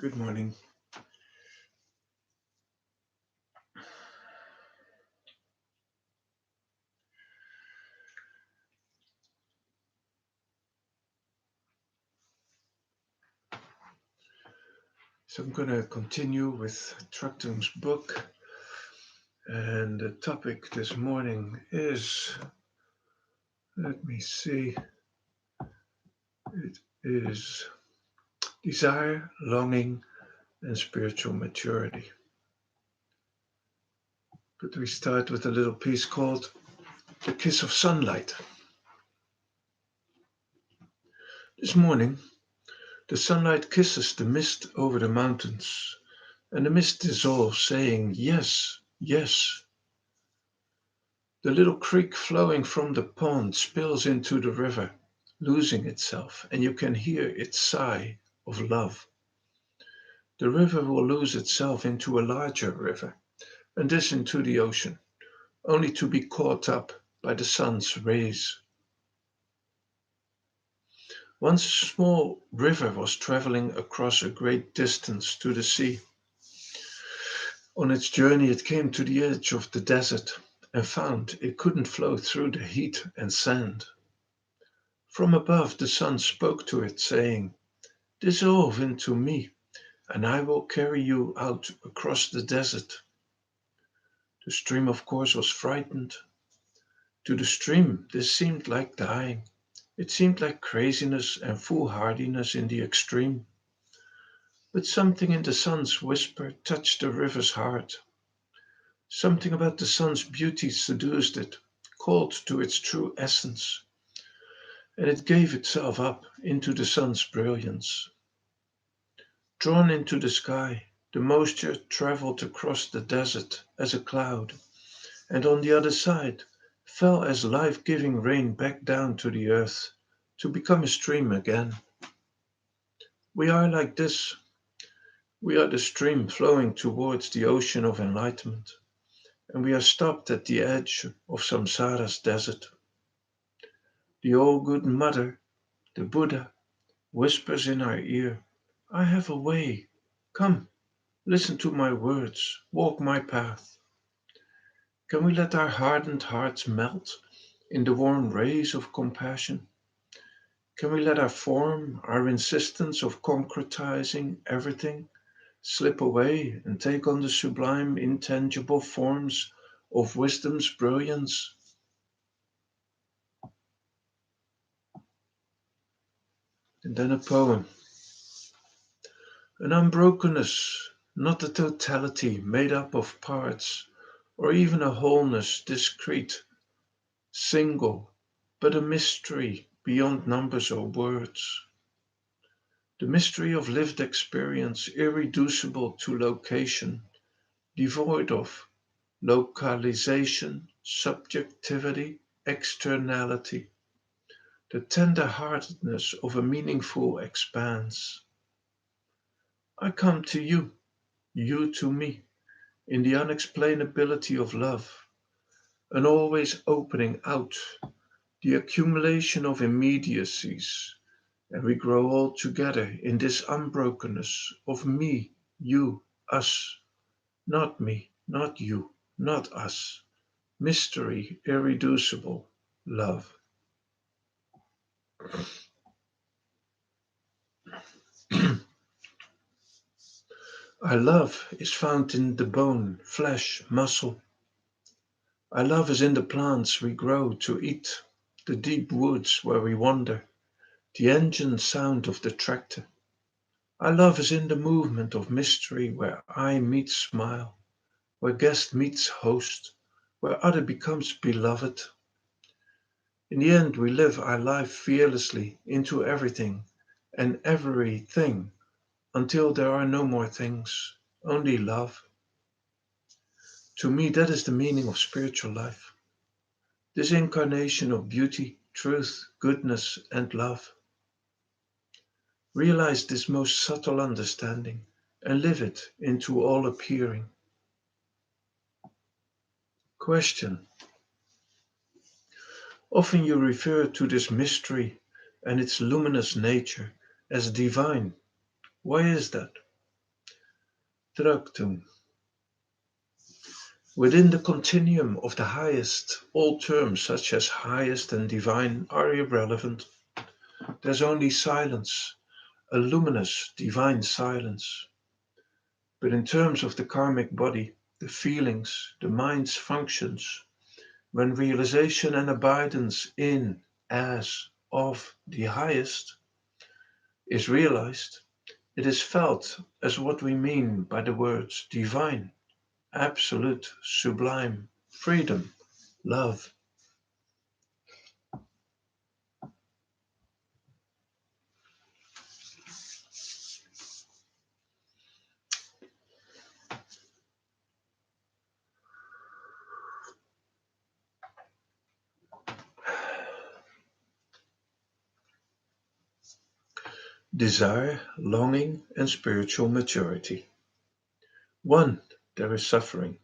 Good morning. So I'm going to continue with Tractum's book, and the topic this morning is, let me see, it is desire, longing, and spiritual maturity. But we start with a little piece called The Kiss of Sunlight. This morning, the sunlight kisses the mist over the mountains, and the mist dissolves, saying, "Yes, yes." The little creek flowing from the pond spills into the river, losing itself, and you can hear its sigh of love. The river will lose itself into a larger river, and this into the ocean, only to be caught up by the sun's rays. Once a small river was traveling across a great distance to the sea. On its journey, it came to the edge of the desert and found it couldn't flow through the heat and sand. From above, the sun spoke to it, saying, "Dissolve into me, and I will carry you out across the desert." The stream, of course, was frightened. To the stream, this seemed like dying. It seemed like craziness and foolhardiness in the extreme. But something in the sun's whisper touched the river's heart. Something about the sun's beauty seduced it, called to its true essence, and it gave itself up into the sun's brilliance. Drawn into the sky, the moisture traveled across the desert as a cloud, and on the other side fell as life-giving rain back down to the earth to become a stream again. We are like this. We are the stream flowing towards the ocean of enlightenment, and we are stopped at the edge of samsara's desert. The all-good mother, the Buddha, whispers in our ear, "I have a way. Come, listen to my words, walk my path." Can we let our hardened hearts melt in the warm rays of compassion? Can we let our form, our insistence of concretizing everything, slip away and take on the sublime, intangible forms of wisdom's brilliance? And then a poem. An unbrokenness, not a totality made up of parts, or even a wholeness discrete, single, but a mystery beyond numbers or words. The mystery of lived experience, irreducible to location, devoid of localization, subjectivity, externality, the tender-heartedness of a meaningful expanse. I come to you, you to me, in the unexplainability of love, an always opening out, the accumulation of immediacies, and we grow all together in this unbrokenness of me, you, us, not me, not you, not us, mystery, irreducible, love. Our love is found in the bone, flesh, muscle. Our love is in the plants we grow to eat, the deep woods where we wander, the engine sound of the tractor. Our love is in the movement of mystery where eye meets smile, where guest meets host, where other becomes beloved. In the end, we live our life fearlessly into everything and everything until there are no more things, only love. To me, that is the meaning of spiritual life. This incarnation of beauty, truth, goodness, and love. Realize this most subtle understanding and live it into all appearing. Question. Often you refer to this mystery and its luminous nature as divine. Why is that? Druktung. Within the continuum of the highest, all terms such as highest and divine are irrelevant. There's only silence, a luminous, divine silence. But in terms of the karmic body, the feelings, the mind's functions, when realization and abidance in, as, of the highest is realized, it is felt as what we mean by the words divine, absolute, sublime, freedom, love. Desire, longing, and spiritual maturity. 1. There is suffering.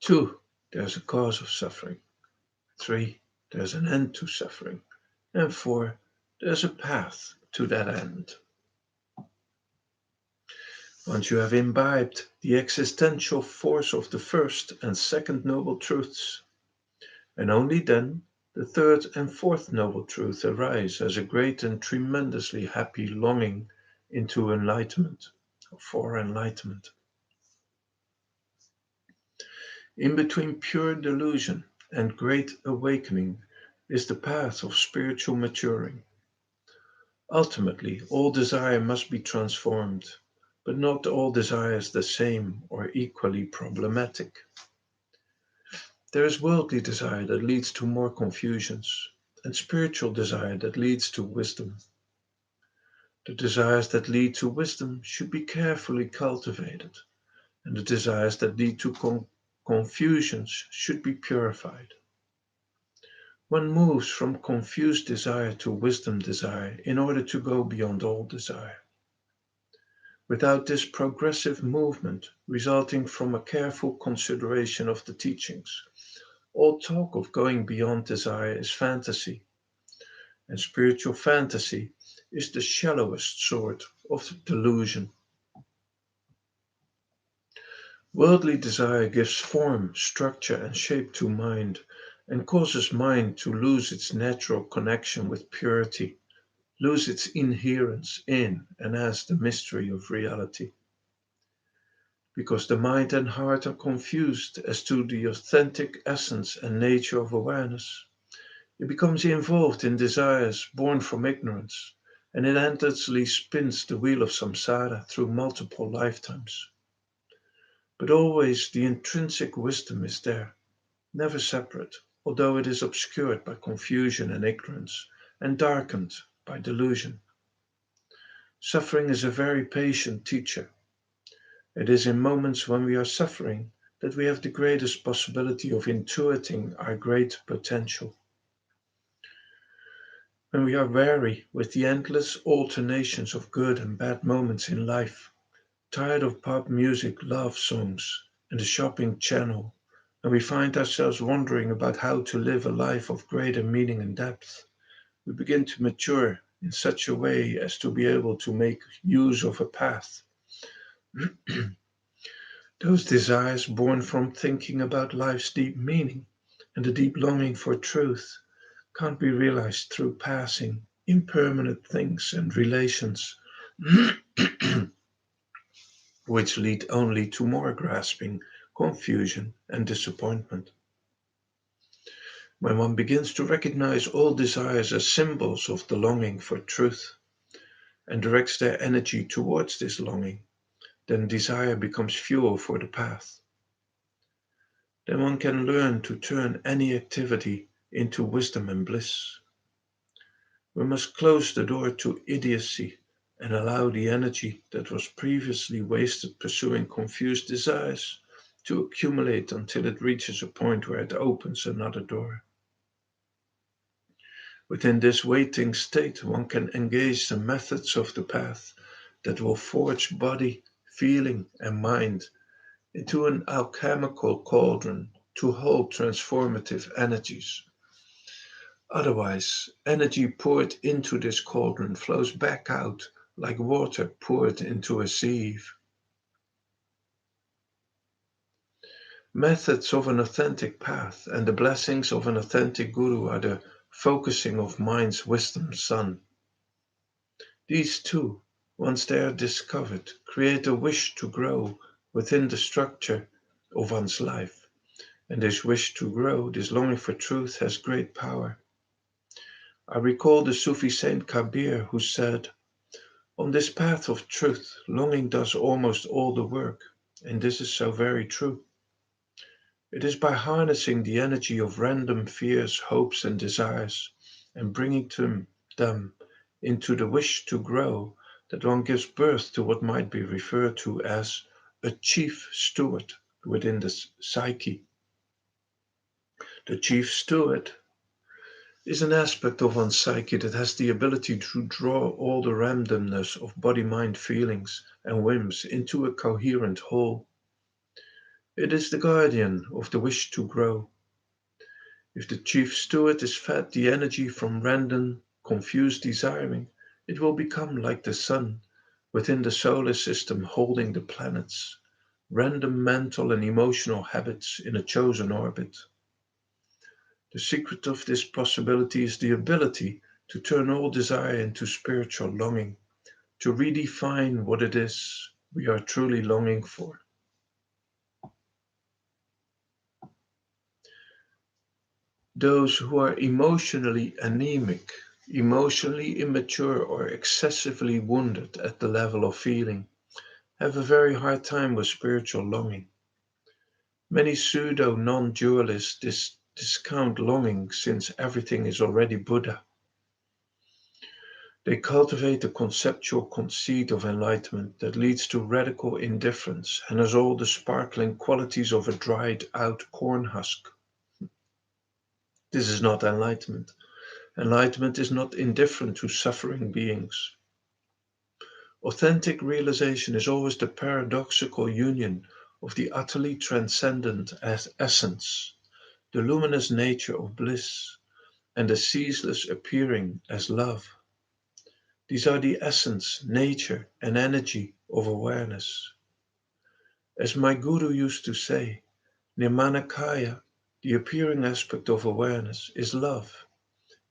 2. There's a cause of suffering. 3. There's an end to suffering. And 4. There's a path to that end. Once you have imbibed the existential force of the first and second noble truths, and only then the third and fourth noble truth arise as a great and tremendously happy longing into enlightenment, or for enlightenment. In between pure delusion and great awakening is the path of spiritual maturing. Ultimately, all desire must be transformed, but not all desire is the same or equally problematic. There is worldly desire that leads to more confusions, and spiritual desire that leads to wisdom. The desires that lead to wisdom should be carefully cultivated, and the desires that lead to confusions should be purified. One moves from confused desire to wisdom desire in order to go beyond all desire. Without this progressive movement resulting from a careful consideration of the teachings, all talk of going beyond desire is fantasy, and spiritual fantasy is the shallowest sort of delusion. Worldly desire gives form, structure, and shape to mind, and causes mind to lose its natural connection with purity, lose its inherence in and as the mystery of reality. Because the mind and heart are confused as to the authentic essence and nature of awareness, it becomes involved in desires born from ignorance, and it endlessly spins the wheel of samsara through multiple lifetimes. But always the intrinsic wisdom is there, never separate, although it is obscured by confusion and ignorance, and darkened by delusion. Suffering is a very patient teacher. It is in moments when we are suffering that we have the greatest possibility of intuiting our great potential. When we are weary with the endless alternations of good and bad moments in life, tired of pop music, love songs, and the shopping channel, and we find ourselves wondering about how to live a life of greater meaning and depth, we begin to mature in such a way as to be able to make use of a path. Those desires born from thinking about life's deep meaning and the deep longing for truth can't be realized through passing, impermanent things and relations, which lead only to more grasping, confusion, and disappointment. When one begins to recognize all desires as symbols of the longing for truth and directs their energy towards this longing, then desire becomes fuel for the path. Then one can learn to turn any activity into wisdom and bliss. We must close the door to idiocy and allow the energy that was previously wasted pursuing confused desires to accumulate until it reaches a point where it opens another door. Within this waiting state, one can engage the methods of the path that will forge body, feeling, and mind into an alchemical cauldron to hold transformative energies. Otherwise, energy poured into this cauldron flows back out like water poured into a sieve. Methods of an authentic path and the blessings of an authentic guru are the focusing of mind's wisdom sun. These two, once they are discovered, create a wish to grow within the structure of one's life. And this wish to grow, this longing for truth, has great power. I recall the Sufi saint Kabir who said, "On this path of truth, longing does almost all the work." And this is so very true. It is by harnessing the energy of random fears, hopes, and desires and bringing them into the wish to grow that one gives birth to what might be referred to as a chief steward within the psyche. The chief steward is an aspect of one's psyche that has the ability to draw all the randomness of body, mind, feelings, and whims into a coherent whole. It is the guardian of the wish to grow. If the chief steward is fed the energy from random, confused desiring, it will become like the sun within the solar system holding the planets, random mental and emotional habits in a chosen orbit. The secret of this possibility is the ability to turn all desire into spiritual longing, to redefine what it is we are truly longing for. Those who are emotionally anemic, emotionally immature, or excessively wounded at the level of feeling have a very hard time with spiritual longing. Many pseudo non dualists discount longing since everything is already Buddha. They cultivate a conceptual conceit of enlightenment that leads to radical indifference and has all the sparkling qualities of a dried out corn husk. This is not enlightenment. Enlightenment is not indifferent to suffering beings. Authentic realization is always the paradoxical union of the utterly transcendent essence, the luminous nature of bliss, and the ceaseless appearing as love. These are the essence, nature, and energy of awareness. As my guru used to say, Nirmanakaya, the appearing aspect of awareness, is love,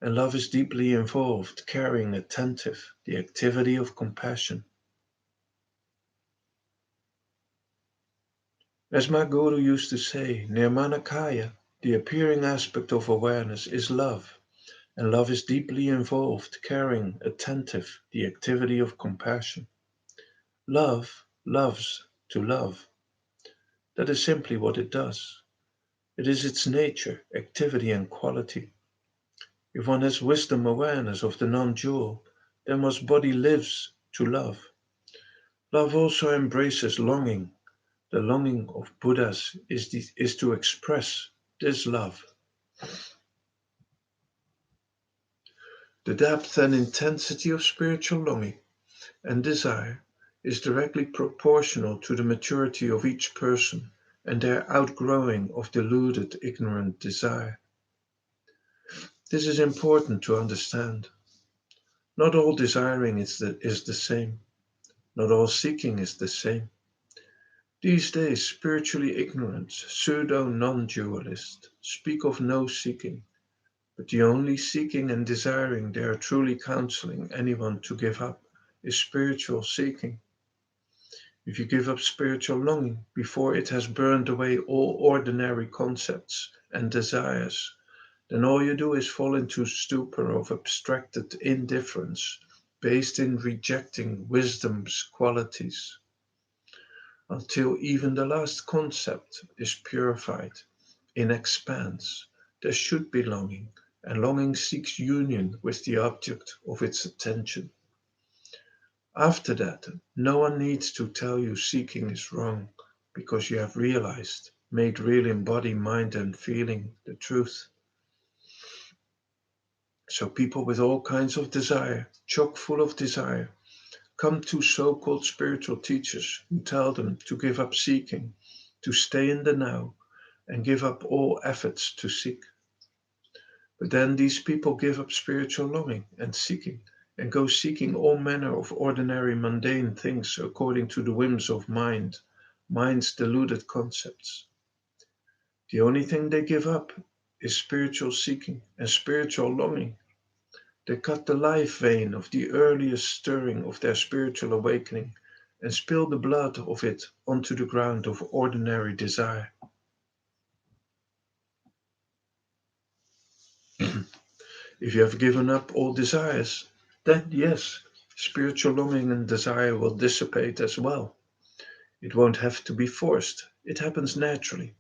and love is deeply involved, caring, attentive, the activity of compassion. As my guru used to say, Nirmanakaya, the appearing aspect of awareness, is love, and love is deeply involved, caring, attentive, the activity of compassion. Love loves to love. That is simply what it does. It is its nature, activity, and quality. If one has wisdom awareness of the non-dual, then one's body lives to love. Love also embraces longing. The longing of Buddhas is to express this love. The depth and intensity of spiritual longing and desire is directly proportional to the maturity of each person and their outgrowing of deluded, ignorant desire. This is important to understand. Not all desiring is the same. Not all seeking is the same. These days, spiritually ignorant, pseudo non dualists speak of no seeking, but the only seeking and desiring they are truly counseling anyone to give up is spiritual seeking. If you give up spiritual longing before it has burned away all ordinary concepts and desires, then all you do is fall into stupor of abstracted indifference based in rejecting wisdom's qualities until even the last concept is purified in expanse. There should be longing, and longing seeks union with the object of its attention. After that, no one needs to tell you seeking is wrong because you have realized, made real in body, mind, and feeling the truth. So people with all kinds of desire, chock full of desire, come to so-called spiritual teachers who tell them to give up seeking, to stay in the now, and give up all efforts to seek. But then these people give up spiritual longing and seeking and go seeking all manner of ordinary mundane things according to the whims of mind, mind's deluded concepts. The only thing they give up is spiritual seeking and spiritual longing. They cut the life vein of the earliest stirring of their spiritual awakening and spill the blood of it onto the ground of ordinary desire. If you have given up all desires, then yes, spiritual longing and desire will dissipate as well. It won't have to be forced, it happens naturally.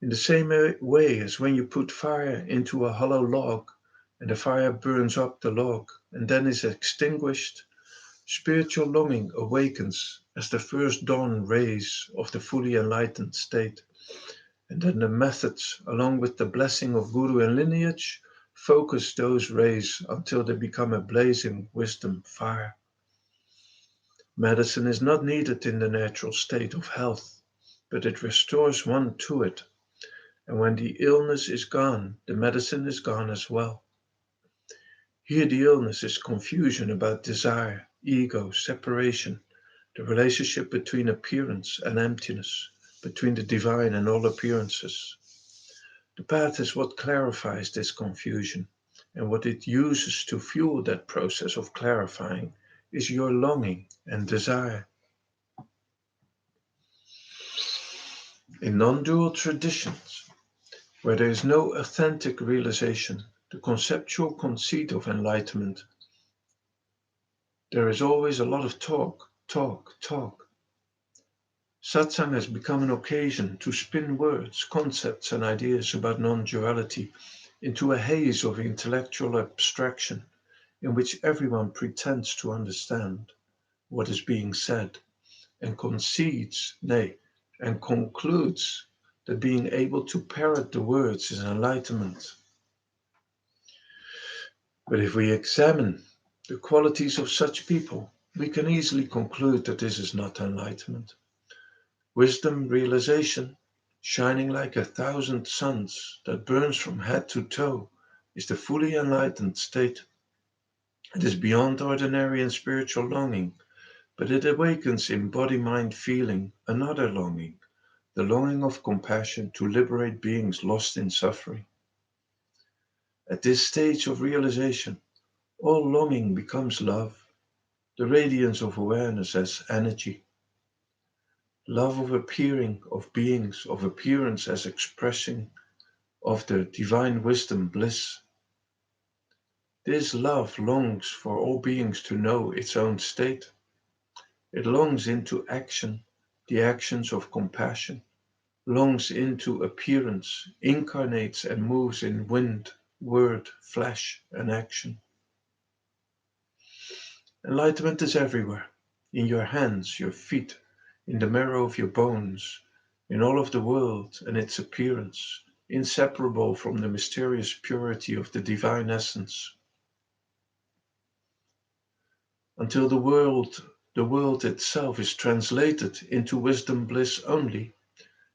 In the same way as when you put fire into a hollow log and the fire burns up the log and then is extinguished, spiritual longing awakens as the first dawn rays of the fully enlightened state. And then the methods, along with the blessing of guru and lineage, focus those rays until they become a blazing wisdom fire. Medicine is not needed in the natural state of health, but it restores one to it. And when the illness is gone, the medicine is gone as well. Here, the illness is confusion about desire, ego, separation, the relationship between appearance and emptiness, between the divine and all appearances. The path is what clarifies this confusion, and what it uses to fuel that process of clarifying is your longing and desire. In non dual traditions, where there is no authentic realization, the conceptual conceit of enlightenment, there is always a lot of talk, talk, talk. Satsang has become an occasion to spin words, concepts, and ideas about non duality into a haze of intellectual abstraction in which everyone pretends to understand what is being said and concedes, nay, and concludes that being able to parrot the words is enlightenment. But if we examine the qualities of such people, we can easily conclude that this is not enlightenment. Wisdom realization, shining like 1,000 suns that burns from head to toe, is the fully enlightened state. It is beyond ordinary and spiritual longing, but it awakens in body mind feeling another longing, the longing of compassion to liberate beings lost in suffering. At this stage of realization, all longing becomes love, the radiance of awareness as energy, love of appearing, of beings, of appearance as expressing of the divine wisdom bliss. This love longs for all beings to know its own state. It longs into action, the actions of compassion, longs into appearance, incarnates and moves in wind, word, flesh, and action. Enlightenment is everywhere, in your hands, your feet, in the marrow of your bones, in all of the world and its appearance, inseparable from the mysterious purity of the divine essence. Until the world itself is translated into wisdom bliss only,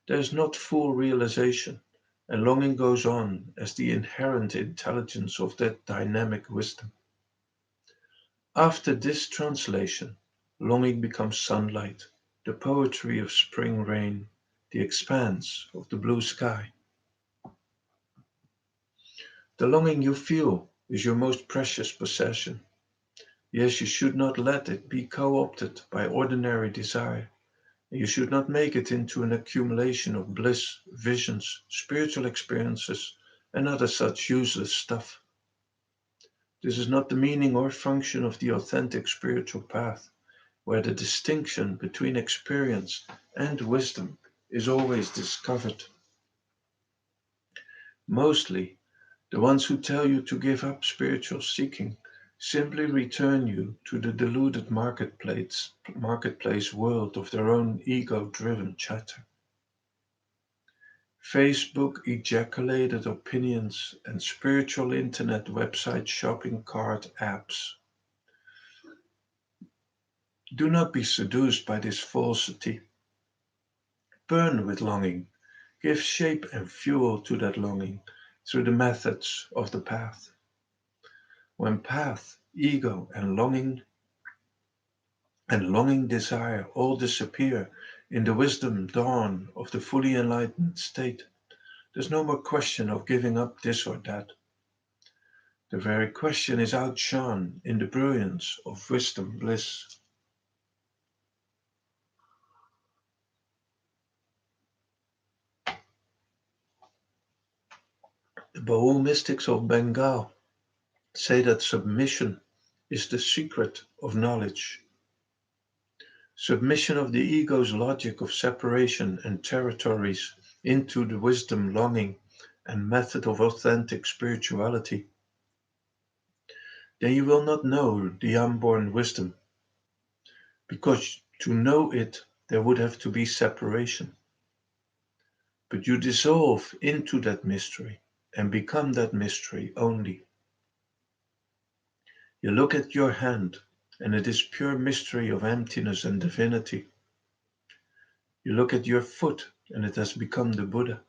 there is not full realization, and longing goes on as the inherent intelligence of that dynamic wisdom. After this translation, longing becomes sunlight, the poetry of spring rain, the expanse of the blue sky. The longing you feel is your most precious possession. Yes, you should not let it be co opted by ordinary desire. You should not make it into an accumulation of bliss, visions, spiritual experiences, and other such useless stuff. This is not the meaning or function of the authentic spiritual path, where the distinction between experience and wisdom is always discovered. Mostly, the ones who tell you to give up spiritual seeking simply return you to the deluded marketplace world of their own ego-driven chatter. Facebook ejaculated opinions and spiritual internet website shopping cart apps. Do not be seduced by this falsity. Burn with longing. Give shape and fuel to that longing through the methods of the path. When path, ego, and longing desire all disappear in the wisdom dawn of the fully enlightened state, There's no more question of giving up this or that. The very question is outshone in the brilliance of wisdom bliss. The Baul mystics of Bengal say that submission is the secret of knowledge. Submission of the ego's logic of separation and territories into the wisdom longing and method of authentic spirituality. Then you will not know the unborn wisdom, because to know it there would have to be separation. But you dissolve into that mystery and become that mystery only. You look at your hand, and it is pure mystery of emptiness and divinity. You look at your foot, and it has become the Buddha.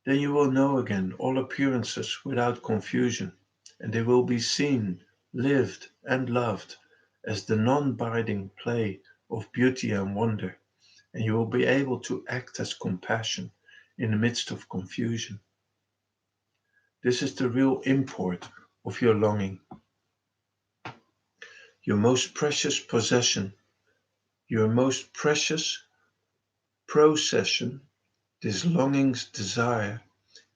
Then you will know again all appearances without confusion, and they will be seen, lived, and loved as the non-binding play of beauty and wonder, and you will be able to act as compassion in the midst of confusion. This is the real import of your longing. Your most precious possession, your most precious procession, this longing's desire,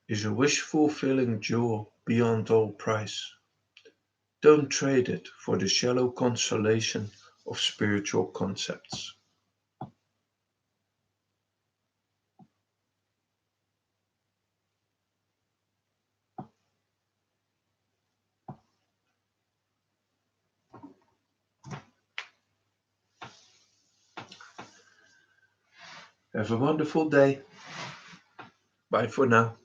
is a wish-fulfilling jewel beyond all price. Don't trade it for the shallow consolation of spiritual concepts. Have a wonderful day. Bye for now.